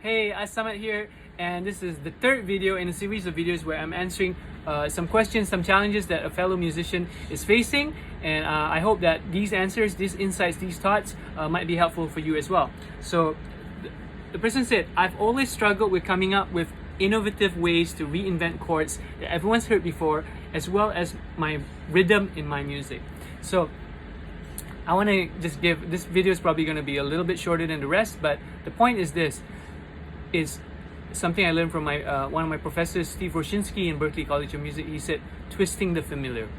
Hey, Asamat here, and this is the third video in a series of videos where I'm answering some questions, some challenges that a fellow musician is facing, and I hope that these answers, these insights, these thoughts might be helpful for you as well. So the person said, I've always struggled with coming up with innovative ways to reinvent chords that everyone's heard before, as well as my rhythm in my music. So I want to just give, this video is probably going to be a little bit shorter than the rest, but the point is this, is something I learned from my one of my professors, Steve Roshinsky in Berklee College of Music. He said, twisting the familiar.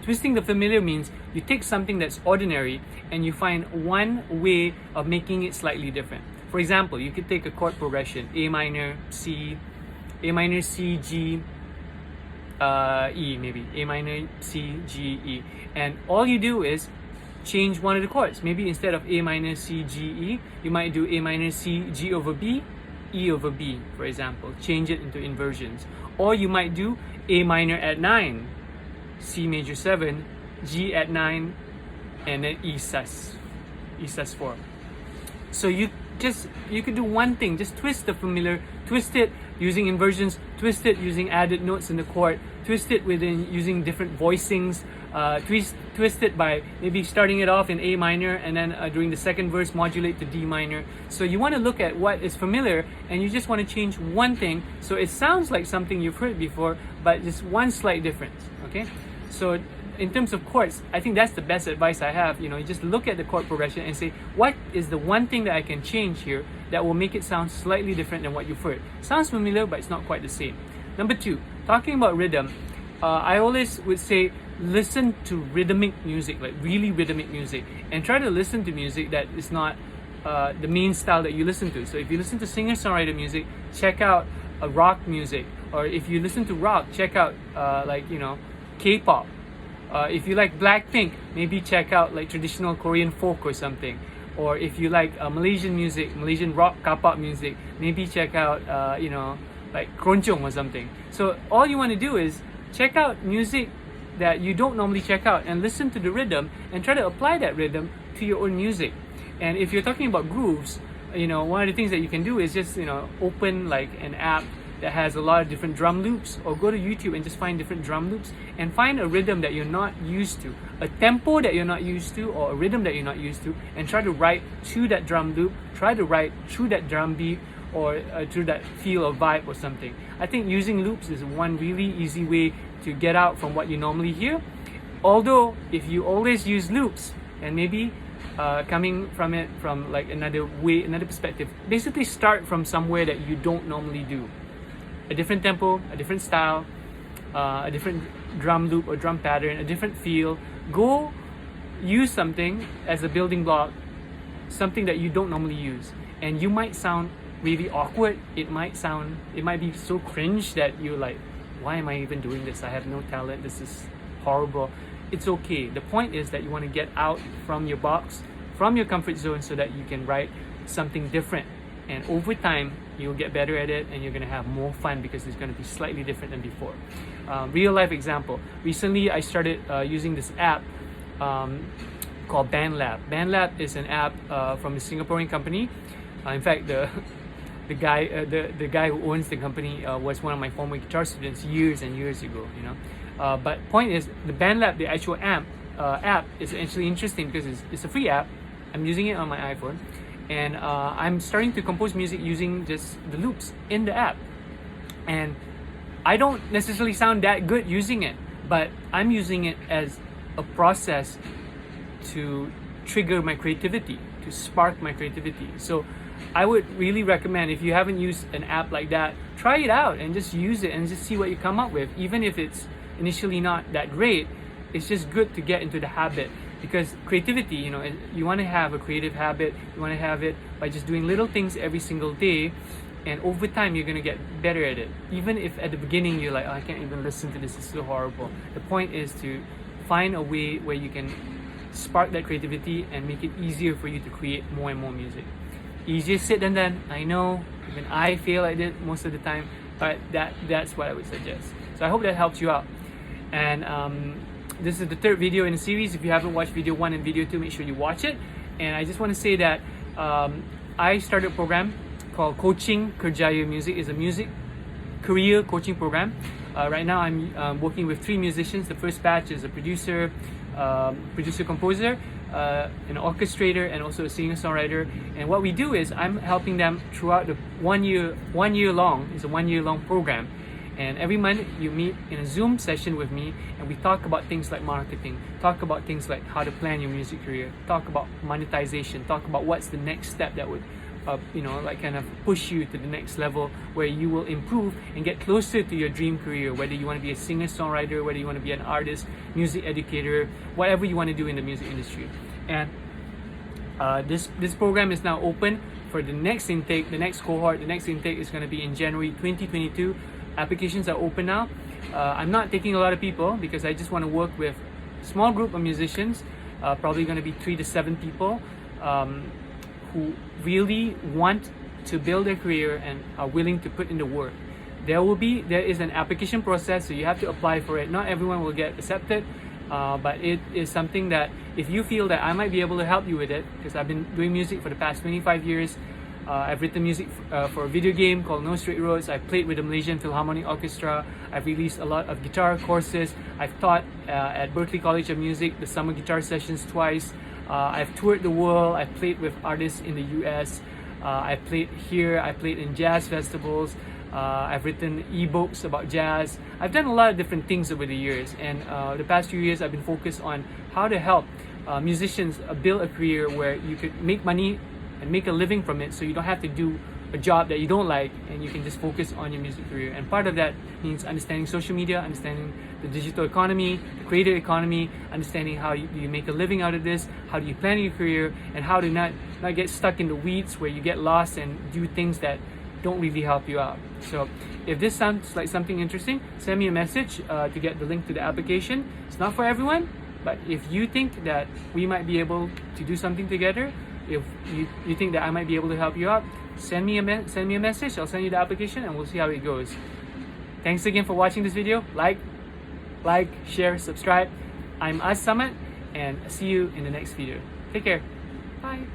Twisting the familiar means you take something that's ordinary and you find one way of making it slightly different. For example, you could take a chord progression, A minor, C, G, E maybe, A minor, C, G, E. And all you do is change one of the chords. Maybe instead of A minor, C, G, E, you might do A minor, C, G over B, E over B, for example. Change it into inversions. Or you might do A minor at 9, C major 7, G at 9, and then E sus 4. So you could do one thing, just twist the familiar, twist it using inversions, twist it using added notes in the chord, twist it using different voicings, twist it by maybe starting it off in A minor and then during the second verse modulate to D minor. So you want to look at what is familiar and you just want to change one thing so it sounds like something you've heard before, but just one slight difference. Okay, so in terms of chords, I think that's the best advice I have. You just look at the chord progression and say, what is the one thing that I can change here that will make it sound slightly different than what you've heard? Sounds familiar, but it's not quite the same. Number two, talking about rhythm, I always would say listen to rhythmic music, like really rhythmic music, and try to listen to music that is not the main style that you listen to. So if you listen to singer-songwriter music, check out rock music, or if you listen to rock, check out K-pop. If you like Blackpink, maybe check out like traditional Korean folk or something. Or if you like Malaysian music, Malaysian rock K-pop music, maybe check out like Keroncong or something. So all you want to do is check out music that you don't normally check out and listen to the rhythm and try to apply that rhythm to your own music. And if you're talking about grooves, one of the things that you can do is just open like an app that has a lot of different drum loops, or go to YouTube and just find different drum loops and find a rhythm that you're not used to, a tempo that you're not used to, or a rhythm that you're not used to, and try to write to that drum loop, try to write through that drum beat, or through that feel or vibe or something. I think using loops is one really easy way to get out from what you normally hear. Although if you always use loops, and maybe coming from it from like another way, another perspective, basically start from somewhere that you don't normally do. A different tempo, a different style, a different drum loop or drum pattern, a different feel. Go use something as a building block, something that you don't normally use, and you might sound really awkward. It might be so cringe that you're like, why am I even doing this? I have no talent. This is horrible. It's okay. The point is that you want to get out from your box, from your comfort zone, so that you can write something different. And over time, you'll get better at it and you're going to have more fun because it's going to be slightly different than before. Real life example. Recently, I started using this app called BandLab. BandLab is an app from a Singaporean company. In fact, the guy who owns the company was one of my former guitar students years and years ago. But point is, the BandLab, the actual app is actually interesting because it's a free app. I'm using it on my iPhone. And I'm starting to compose music using just the loops in the app. And I don't necessarily sound that good using it, but I'm using it as a process to trigger my creativity, to spark my creativity. So I would really recommend, if you haven't used an app like that, try it out and just use it and just see what you come up with. Even if it's initially not that great, it's just good to get into the habit. Because creativity, you want to have a creative habit. You want to have it by just doing little things every single day, and over time you're going to get better at it. Even if at the beginning you're like, oh, I can't even listen to this, it's so horrible. The point is to find a way where you can spark that creativity and make it easier for you to create more and more music. Easier said than done, I know. Even I fail at it most of the time, but that's what I would suggest. So I hope that helps you out. And this is the third video in the series. If you haven't watched video 1 and video 2, make sure you watch it. And I just want to say that I started a program called Coaching Kerjaya Muzik. It's a music career coaching program. Right now I'm working with 3 musicians. The first batch is a producer, composer, an orchestrator, and also a singer-songwriter. And what we do is I'm helping them throughout the 1 year long. It's a 1 year long program. And every month you meet in a Zoom session with me, and we talk about things like marketing, talk about things like how to plan your music career, talk about monetization, talk about what's the next step that would like kind of push you to the next level where you will improve and get closer to your dream career, whether you want to be a singer-songwriter, whether you want to be an artist, music educator, whatever you want to do in the music industry. And this program is now open for the next intake, the next cohort. The next intake is going to be in January 2022. Applications are open now. I'm not taking a lot of people because I just want to work with a small group of musicians, probably going to be 3 to 7 people, who really want to build their career and are willing to put in the work. There is an application process, so you have to apply for it. Not everyone will get accepted, but it is something that if you feel that I might be able to help you with it, because I've been doing music for the past 25 years. I've written music for a video game called No Straight Roads. I've played with the Malaysian Philharmonic Orchestra. I've released a lot of guitar courses. I've taught at Berklee College of Music the summer guitar sessions twice. I've toured the world. I've played with artists in the US. I've played here. I played in jazz festivals. I've written ebooks about jazz. I've done a lot of different things over the years. And the past few years, I've been focused on how to help musicians build a career where you could make money and make a living from it, so you don't have to do a job that you don't like, and you can just focus on your music career. And part of that means understanding social media, understanding the digital economy, the creative economy, understanding how you make a living out of this, how do you plan your career, and how to not get stuck in the weeds where you get lost and do things that don't really help you out. So if this sounds like something interesting, send me a message to get the link to the application. It's not for everyone, but if you think that we might be able to do something together, if you think that I might be able to help you out, send me a message. I'll send you the application and we'll see how it goes. Thanks again for watching this video. Like, share, subscribe. I'm Samat, and see you in the next video. Take care. Bye.